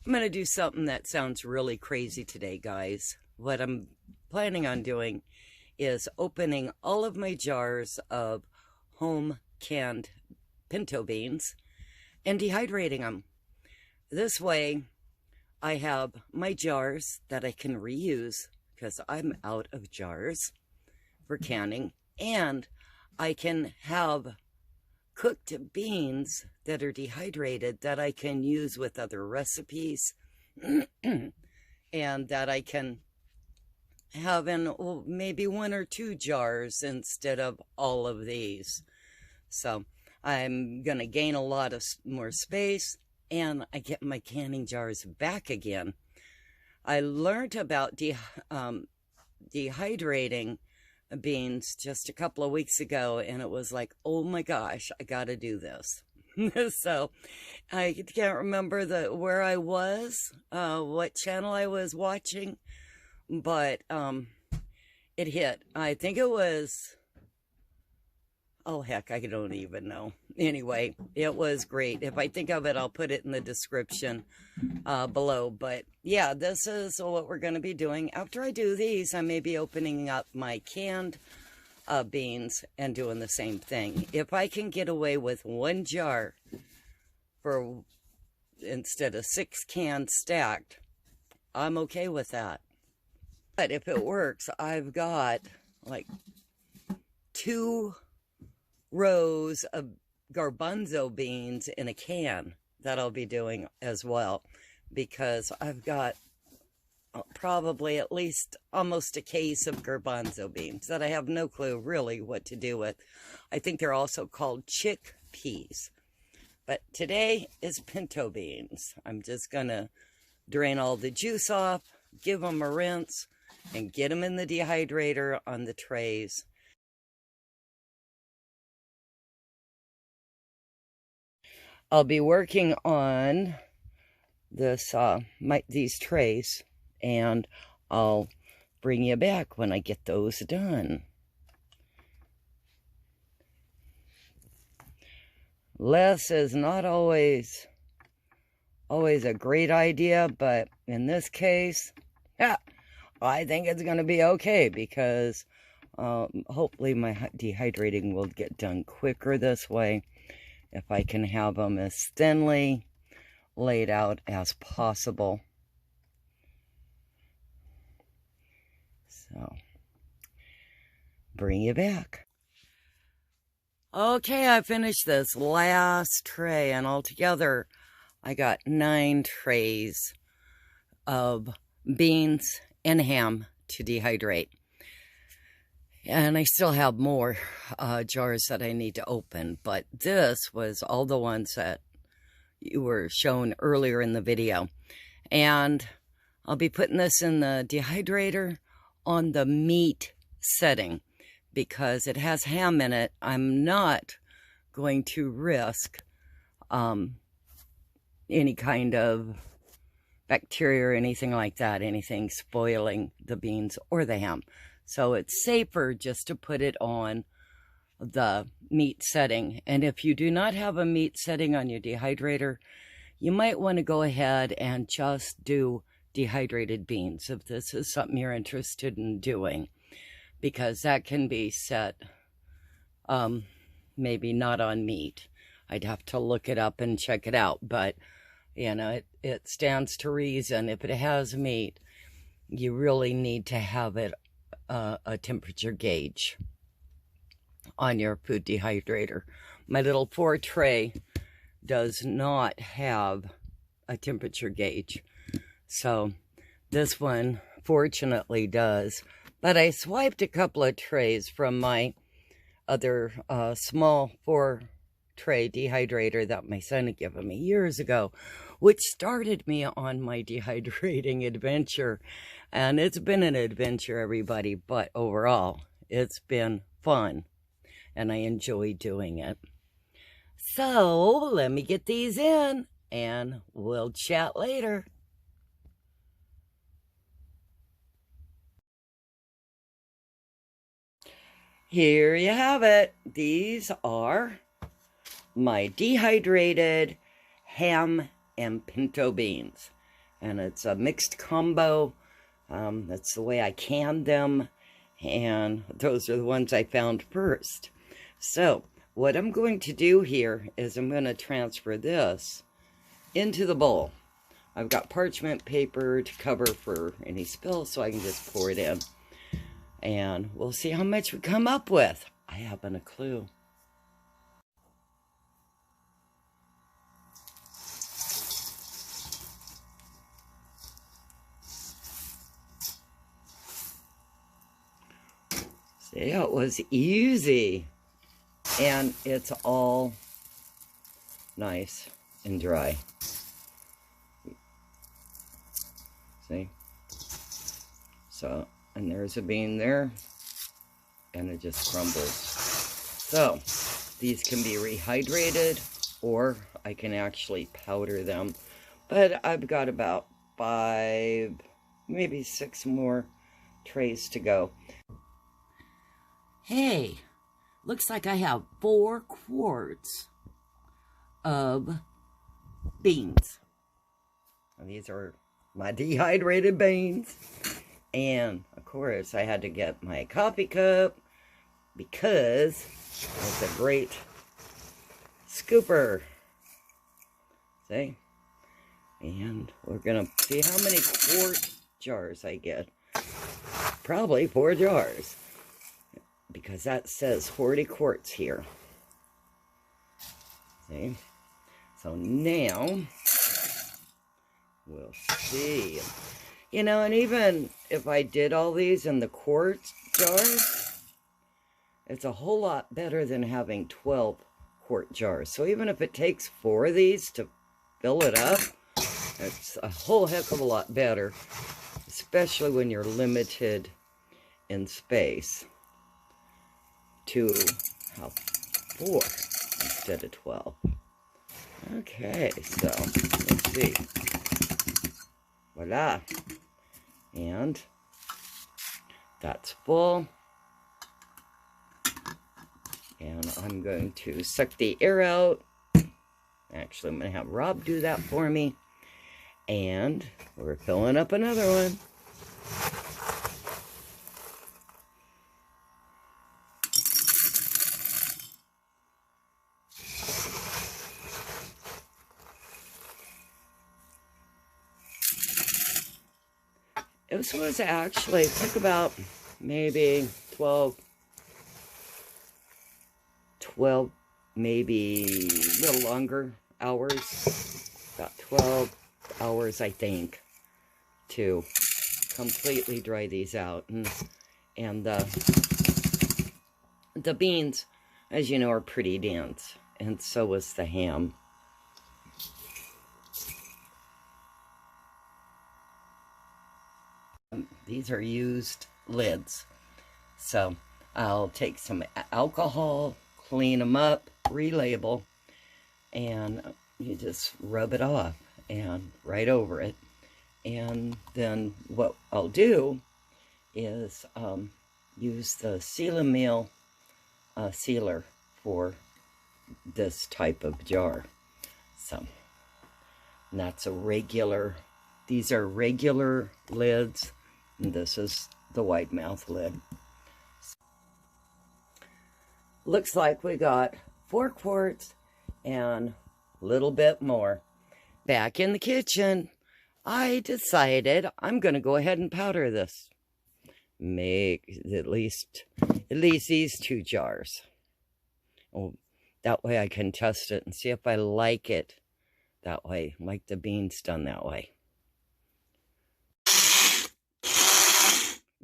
I'm going to do something that sounds really crazy today, guys. What I'm planning on doing is opening all of my jars of home canned pinto beans and dehydrating them. This way, I have my jars that I can reuse because I'm out of jars for canning, and I can have cooked beans that are dehydrated that I can use with other recipes and that I can have in maybe 1 or 2 jars instead of all of these. So I'm going to gain a lot of more space, and I get my canning jars back again. I learned about dehydrating beans just a couple of weeks ago, and it was like, oh my gosh, I got to do this. So I can't remember where I was, what channel I was watching, but it hit. I think it was, oh heck, I don't even know. Anyway, it was great. If I think of it, I'll put it in the description below. But yeah, this is what we're going to be doing. After I do these, I may be opening up my canned beans and doing the same thing. If I can get away with 1 jar for instead of 6 cans stacked, I'm okay with that. But if it works, I've got like 2 rows of garbanzo beans in a can that I'll be doing as well, because I've got probably at least almost a case of garbanzo beans that I have no clue really what to do with. I think they're also called chickpeas, but today is pinto beans. I'm just gonna drain all the juice off, give them a rinse, and get them in the dehydrator on the trays. I'll be working on this these trays, and I'll bring you back when I get those done. Less is not always a great idea, but in this case, yeah, I think it's going to be okay, because hopefully my dehydrating will get done quicker this way if I can have them as thinly laid out as possible. So, bring you back. Okay, I finished this last tray, and altogether I got 9 trays of beans and ham to dehydrate. And I still have more jars that I need to open, but this was all the ones that you were shown earlier in the video. And I'll be putting this in the dehydrator on the meat setting, because it has ham in it. I'm not going to risk any kind of bacteria or anything like that, anything spoiling the beans or the ham. So it's safer just to put it on the meat setting. And if you do not have a meat setting on your dehydrator, you might want to go ahead and just do dehydrated beans if this is something you're interested in doing, because that can be set maybe not on meat. I'd have to look it up and check it out, but you know, it stands to reason. If it has meat, you really need to have it a temperature gauge on your food dehydrator. My little 4 tray does not have a temperature gauge, so this one fortunately does. But I swiped a couple of trays from my other small 4 tray dehydrator that my son had given me years ago, which started me on my dehydrating adventure. And it's been an adventure, everybody, but overall, it's been fun, and I enjoy doing it. So, let me get these in, and we'll chat later. Here you have it. These are my dehydrated ham and pinto beans. and it's a mixed combo. That's the way I canned them, and those are the ones I found first. So what I'm going to do here is I'm going to transfer this into the bowl. I've got parchment paper to cover for any spill, so I can just pour it in. And we'll see how much we come up with. I haven't a clue. See, it was easy. And it's all nice and dry. See? So, and there's a bean there. And it just crumbles. So, these can be rehydrated, or I can actually powder them. But I've got about 5, maybe 6 more trays to go. Hey, looks like I have 4 quarts of beans. And these are my dehydrated beans. And, of course, I had to get my coffee cup because it's a great scooper. See? And we're going to see how many quart jars I get. Probably 4 jars. Because that says 40 quarts here. See? So now, we'll see. You know, and even if I did all these in the quart jars, it's a whole lot better than having 12 quart jars. So even if it takes 4 of these to fill it up, it's a whole heck of a lot better, especially when you're limited in space, to have 4 instead of 12. Okay, so let's see. Voila. And that's full. And I'm going to suck the air out. Actually, I'm going to have Rob do that for me. And we're filling up another one. This was actually, it took about maybe 12, maybe a little longer hours. About 12 hours, I think, to completely dry these out. And the beans, as you know, are pretty dense. And so was the ham. These are used lids. So I'll take some alcohol, clean them up, relabel, and you just rub it off and right over it. And then what I'll do is use the Seal-A-Meal sealer for this type of jar. So and that's a regular, these are regular lids. And this is the wide mouth lid. Looks like we got 4 quarts and a little bit more. Back in the kitchen, I decided I'm going to go ahead and powder this. Make at least these 2 jars. Oh, that way I can test it and see if I like it that way, like the beans done that way.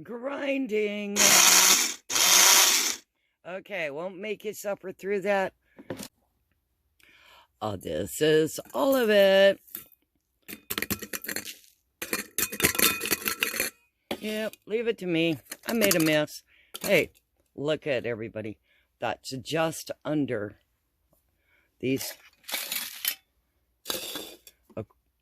Grinding. Okay, won't make you suffer through that. Oh, this is all of it. Yep, leave it to me. I made a mess. Hey, look at everybody. That's just under these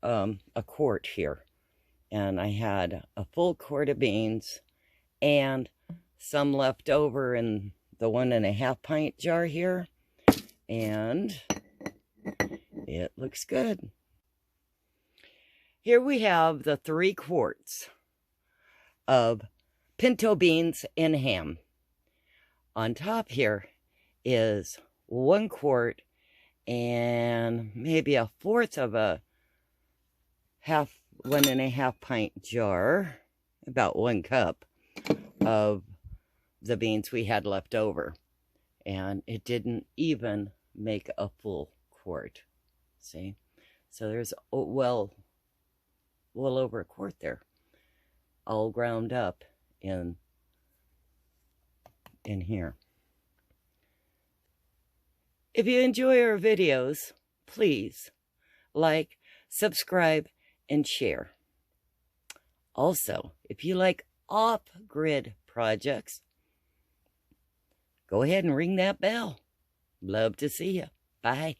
a quart here. And I had a full quart of beans and some left over in the 1.5 pint jar here. And it looks good. Here we have the 3 quarts of pinto beans and ham. On top here is 1 quart and maybe a fourth of a 1.5 pint jar, about 1 cup of the beans we had left over. And it didn't even make a full quart. See? So there's well over a quart there, all ground up in here. If you enjoy our videos, please like, subscribe, and share. Also, if you like off-grid projects, go ahead and ring that bell. Love to see you. Bye.